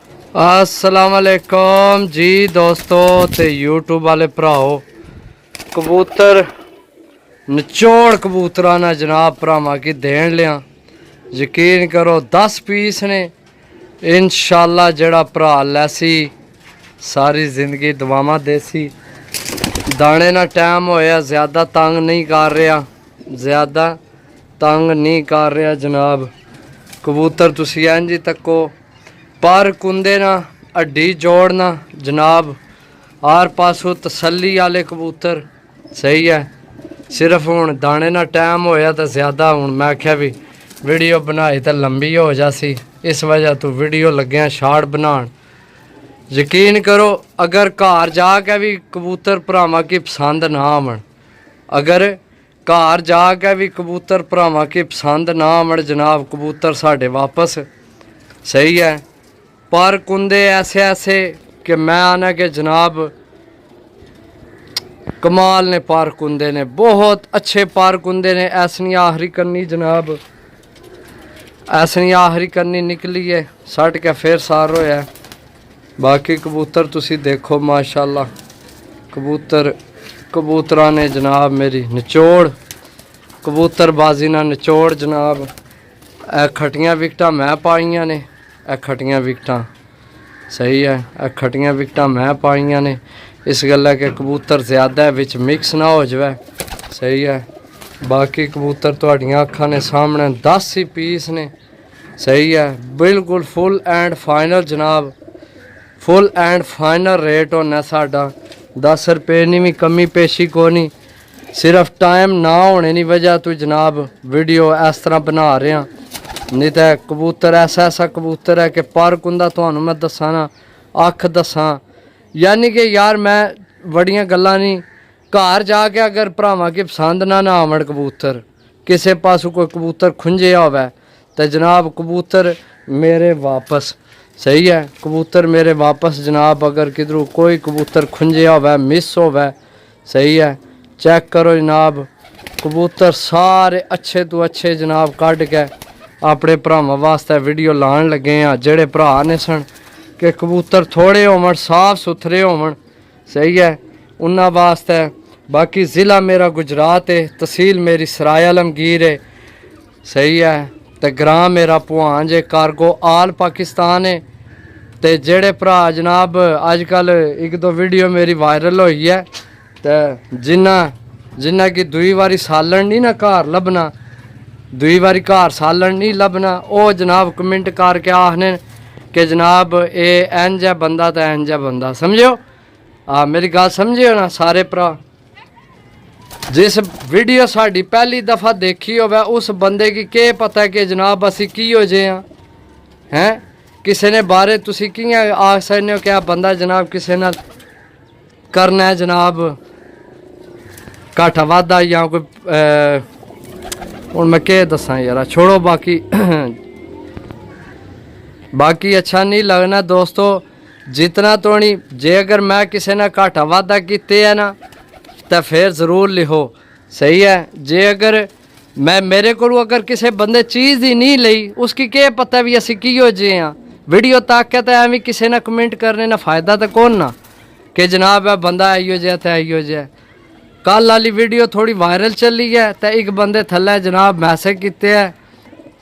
अस्सलाम वालेकुम जी दोस्तों ते यूट्यूब वाले भराओ। कबूतर निचोड़ कबूतरा ने जनाब भरावां की देन लिया। यकीन करो 10 पीस ने इंशाल्लाह जड़ा भरा लैसी सारी जिंदगी दुआवां देसी। दाने ना टाइम होया ज़्यादा तंग नहीं कर रहा, ज़्यादा तंग नहीं कर रहा जनाब। कबूतर तुसी इंज ही तको पर कुंदे ना हड्डी जोड़ना जनाब। हर पासों तसल्ली वाले कबूतर सही है। सिर्फ हूँ दाने ना टाइम होया तो ज़्यादा हूँ मैं आख्या भी वीडियो बनाई तो लंबी हो जासी, इस वजह तो वीडियो लग्या शार्ट बनान। यकीन करो अगर घर जाके भी कबूतर भरावां की पसंद ना आवन, अगर घर जाके भी कबूतर भरावां की पसंद ना आवन जनाब, कबूतर साढ़े वापस सही है। पर कुंदे ऐसे ऐसे कि मैं आना कि जनाब कमाल ने पार कुंदे ने, बहुत अच्छे पार कुंदे ने। ऐसनी आखिरी करनी जनाब, ऐसनी आखिरी करनी निकली है सट के फिर सार होया। बाकी कबूतर तुसी देखो माशाल्लाह, कबूतरा ने जनाब मेरी निचोड़, कबूतरबाजी ना निचोड़ जनाब। ए खटियां विकटां मैं पाइयां ने, ए खटियां विकटां सही है, ए खटियां विकटां मैं पाइयां ने। इस गल्ला के कबूतर ज़्यादा विच मिक्स ना हो जाए सही है। बाकी कबूतर तुहाडियां अखां ने सामने 10 ही पीस ने सही है। बिल्कुल फुल एंड फाइनल जनाब, फुल एंड फाइनल रेट होना साडा। 10 रुपये नी भी कमी पेशी को नहीं, सिर्फ टाइम ना होने की वजह तो जनाब वीडियो इस तरह बना रहे हैं। नहीं तो कबूतर ऐसा कबूतर है कि पर कुंदा तुहानू मैं दसा ना अख दसा, यानी कि यार मैं बड़ियां गल्लां नहीं। घर जाके अगर भरावां की पसंद ना आवन कबूतर, किसी पासों कोई कबूतर खुंझिया होवे तो जनाब कबूतर मेरे वापस सही है। कबूतर मेरे वापस जनाब। अगर किधरों कोई कबूतर खुंझिया होवे मिस होवे सही है, चेक करो जनाब। कबूतर सारे अच्छे तो अच्छे जनाब कढ़ के अपने भरावां वास्ते वीडियो लान लगे हैं। जेड़े भरा ने सन कि कबूतर थोड़े होवन साफ सुथरे होवन सही है, उन्हां वास्ते। बाकी ज़िला मेरा गुजरात है, तहसील मेरी सराय आलमगीर है सही है, तो ग्राम मेरा भुआंज है, कारगो आल पाकिस्तान है। तो जेड़े भरा जनाब अजकल एक दो वीडियो मेरी वायरल हुई है, तो जिन्ना की दुई बारी सालन नहीं ना घर लभना, दुई बारी घर सालन नहीं लभना, वो जनाब कमेंट करके आखने कि जनाब ये इंज है बंदा तो इंज है बंदा। समझो मेरी गल समझियो ना सारे भरा। जिस वीडियो साड़ी पहली दफ़ा देखी होवे उस बंदे की क्या पता है कि जनाब असी की हो जे हैं। किसी ने बारे तुसी कियां आख सकते हो क्या बंदा जनाब किसी नाल करना है जनाब घाटा वादा या कोई हूँ मैं क्या दसा यार, छोड़ो। बाकी अच्छा नहीं लगना दोस्तों जितना तो नहीं। जे अगर मैं किसी ने घाटा वादा किते है ना तो फिर ज़रूर लिखो सही है। जे अगर मैं मेरे को अगर किसी बंदे चीज़ ही नहीं ली उसकी क्या पता भी असी की हो जे हाँ। वीडियो तक के तो एवं किसी ने कमेंट करने ना फ़ायदा तो कौन ना कि जनाब है बंदा आइयो जे तो आइयो जे। कल वाली वीडियो थोड़ी वायरल चली है तो एक बंदे थल्ले जनाब मैसेज किते है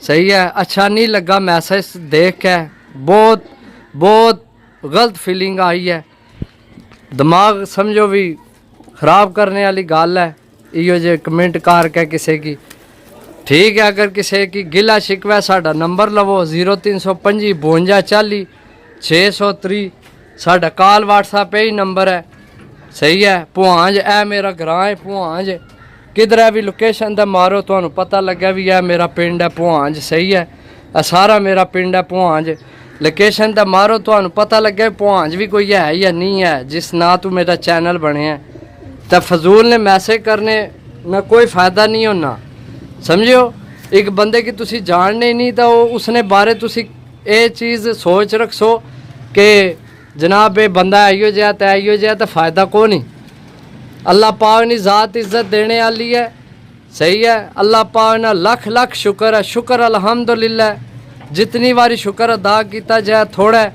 सही है। अच्छा नहीं लगा मैसेज देख के, बहुत गलत फीलिंग आई है। दिमाग समझो भी ख़राब करने वाली गल है इो जे कमेंट करके किसी की। ठीक है अगर किसी की गिला शिकवा साडा नंबर लवो 0325 52 40 603 साडा कॉल व्हाट्सएप ही नंबर है सही है। भुआंज ए मेरा ग्रां है भुआंज, किधर है भी लोकेशन तो मारो तो पता लगे भी है मेरा पिंड है भुआंज सही है। सारा मेरा पिंड है भुआंज, लोकेशन तो मारो तो पता लगे भुआंज भी कोई है या नहीं है। जिस ना तो मेरा चैनल बने है तो फजूल ने मैसेज करने ना कोई फ़ायदा नहीं होना समझियो। एक बंदे की तुसी जानने नहीं तो उसने बारे तुसी ये चीज़ सोच रखो कि जनाब ये बंदा आइयो जाए तो आइयो जाए तो फ़ायदा को नहीं। अल्लाह पाक ने ज़ात इज़्ज़त देने वाली है सही है। अल्लाह पाक ना लख लख शुक्र है, शुक्र अल्हम्दुलिल्लाह। जितनी बारी शुक्र अदा किया जाए थोड़ा है।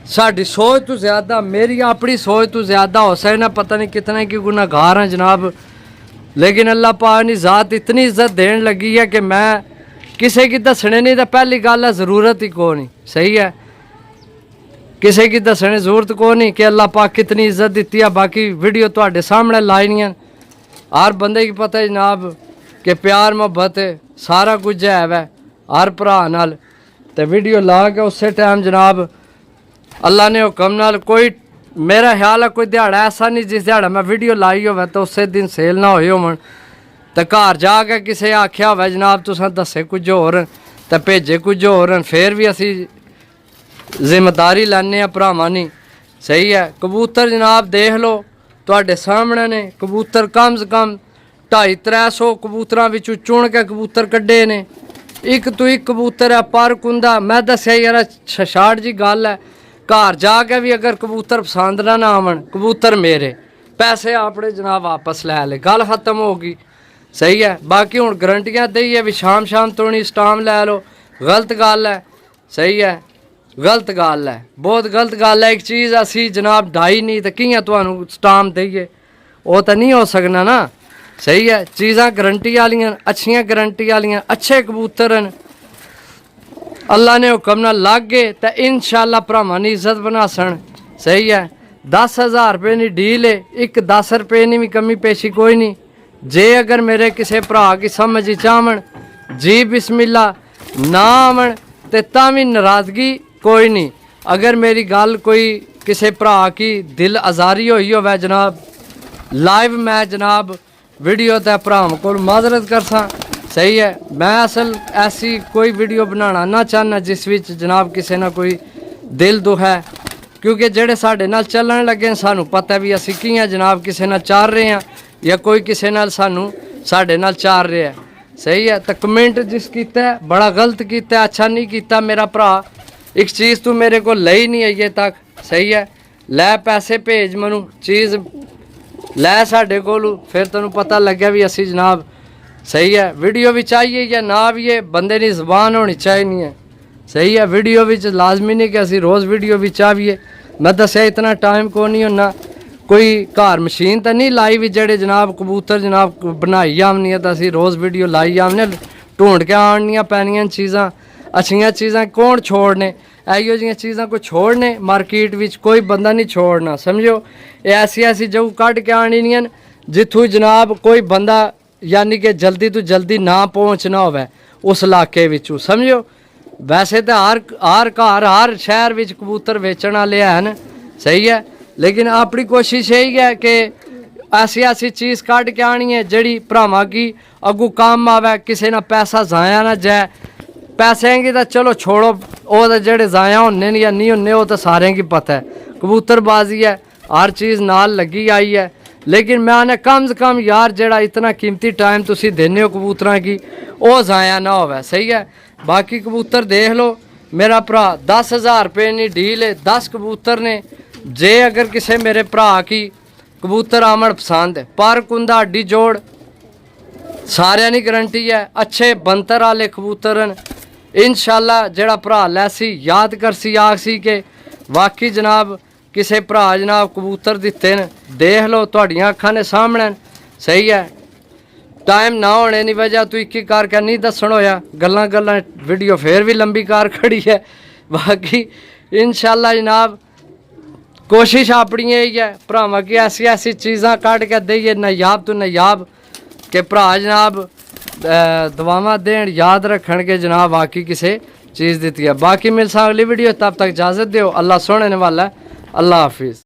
साड़ी सोच तो ज़्यादा, मेरी अपनी सोच तो ज़्यादा हो सके ना, पता नहीं कितने की गुनाहगार हैं जनाब, लेकिन अल्लाह पाक ने ज़ात इतनी इज्जत देने लगी है कि मैं किसी की दसने नहीं, तो पहली गल है ज़रूरत ही को नहीं। सही है, किसी की दसने जरूरत को नहीं कि अल्लाह पाक कितनी इज्जत दी है। बाकी वीडियो तुहाडे सामने लाइनियां, हर बंदे की पता है जनाब कि प्यार मोहब्बत सारा कुछ है वै हर भरा नाल, ते वीडियो ला के उस टाइम जनाब अल्लाह ने हुक्म नाल, कोई मेरा ख्याल है कोई दिहाड़ा ऐसा नहीं जिस दिहाड़ा मैं वीडियो लाई हो तो उस दिन सेल ना होए होवन, तो घर जाके किसी आख्या हो जनाब तुसें दस्से कुछ होर ते भेजे कुछ होर, फिर भी असी जिम्मेदारी लैने भरावां नहीं। सही है, कबूतर जनाब देख लो तुहाडे सामने ने, कबूतर कम से कम 250-300 कबूतरां विचों चुन के कबूतर कड्ढे ने, एक तो एक कबूतर है पर कुंदा। मैं दस्या यार छाड़ जी गल है, घर जाके भी अगर कबूतर पसंद ना आवन, कबूतर मेरे, पैसे अपने जनाब वापस लै ले, गल खत्म होगी। सही है, बाकी हुण गारंटियां देइए भी शाम तो नहीं स्टाम लै लो, गलत गल है। सही है, गलत गल है, बहुत गलत गल है। एक चीज़ असी जनाब ढाई नहीं तो कियां तुहानू स्टाम देइए, वो तो नहीं हो सकना ना। सही है, चीज़ां गारंटी वालियां, अच्छियां गारंटी वालियां, अच्छे कबूतर हैं, अल्लाह ने हुक्म ना लग गए तो इंशाअल्लाह भरावां दी इज्जत बनासन। सही है, 10,000 रुपये की डील है, एक 10 रुपये की भी कमी पेशी कोई नहीं। जे अगर मेरे किसी भरा की समझ चावन जी बिस्मिल्ला ना आवन तो भी नाराज़गी कोई नहीं। अगर मेरी गल कोई किसी भरा की दिल आज़ारी हुई हो जनाब, लाइव मैं जनाब वीडियो तो भरावां को माजरत करसा। सही है, मैं असल ऐसी कोई वीडियो बनाना ना चाहना जिस विच जनाब किसी ना कोई दिल दुख है, क्योंकि जेड़े साढ़े नाल चलन लगे सानू पता भी असी कियां जनाब किसी नाल चार रहे हैं या कोई किसी नाल सानू साढ़े नाल चार रहे है। सही है, तो कमेंट जिस कीता है बड़ा गलत कीता, अच्छा नहीं कीता मेरा भरा। एक चीज़ तू मेरे को लई नहीं अजे तक। सही है, लै पैसे भेज मनु, चीज़ लै साढ़े कोलू, फिर तेनों पता लग्या भी असी जनाब। सही है, वीडियो भी चाहिए या ना भी है, बंदे की जबान होनी चाहिए है। सही है, वीडियो भी लाजमी नहीं कि असी रोज़ वीडियो भी चाहिए। मैं दस्या इतना टाइम को नहीं होना, कोई घर मशीन तो नहीं लाई भी जेड़े जनाब कबूतर जनाब बनाई आमनी है तो असी रोज़ वीडियो लाई आमने, ढूंढ के आनियां पैनियां चीज़ां, अच्छियां चीज़ां कौन छोड़ने, इहो जिहियां चीज़ां को छोड़ने मार्केट विच कोई बंदा नहीं छोड़ना। समझो, ऐसी ऐसी जगह कढ़ के आनियां जिथों जनाब कोई बंदा यानी कि जल्दी तो जल्दी ना पहुँचना होवे उस इलाके विचों। समझो, वैसे तो हर घर हर शहर विच कबूतर वेचण वाले हैं। सही है, लेकिन अपनी कोशिश यही है कि ऐसी ऐसी चीज़ कढ़ के आनी है जड़ी भरावां की अगू काम आवे, किसी ना पैसा जाया ना जाए। पैसे की तो चलो छोड़ो, वो तो जेड़े जाया होने या नहीं होने वो तो सारें की पता है, कबूतरबाजी है, हर चीज़ नाल लगी आई है। लेकिन मैं आने कम से कम यार जेड़ा इतना कीमती टाइम तुसी देने हो कबूतरां की, वो जाया ना होवे। सही है, बाकी कबूतर देख लो मेरा भरा 10,000 रुपये की डील है, 10 कबूतर ने। जे अगर किसी मेरे भरा की कबूतर आमन पसंद है, पर कुंदा हड्डी जोड़ सारियां की गारंटी है, अच्छे बनतर वाले कबूतर हैं। इंशाअल्लाह जेड़ा भरा लैसी याद करसी आखसी के वाकई जनाब किसी भरा जनाब कबूतर दिते न, देख लो तुहाडियां अखां ने सामने। सही है, टाइम ना होने की वजह तो एक करके नहीं दसन होया, गल्लां गल्लां वीडियो फिर भी लंबी कार खड़ी है। बाकी इंशाअल्लाह जनाब कोशिश अपनी यही है भरावां की ऐसी ऐसी चीज़ां कढ़ के देइए नायाब तो नायाब, कि भरा जनाब दुआवां देन, याद रखन के जनाब वाकई किसी चीज़ दी है। बाकी मिलसा अगली वीडियो, तब तक इजाज़त दो। अल्लाह सोने वाला है। अल्लाह हाफिज़।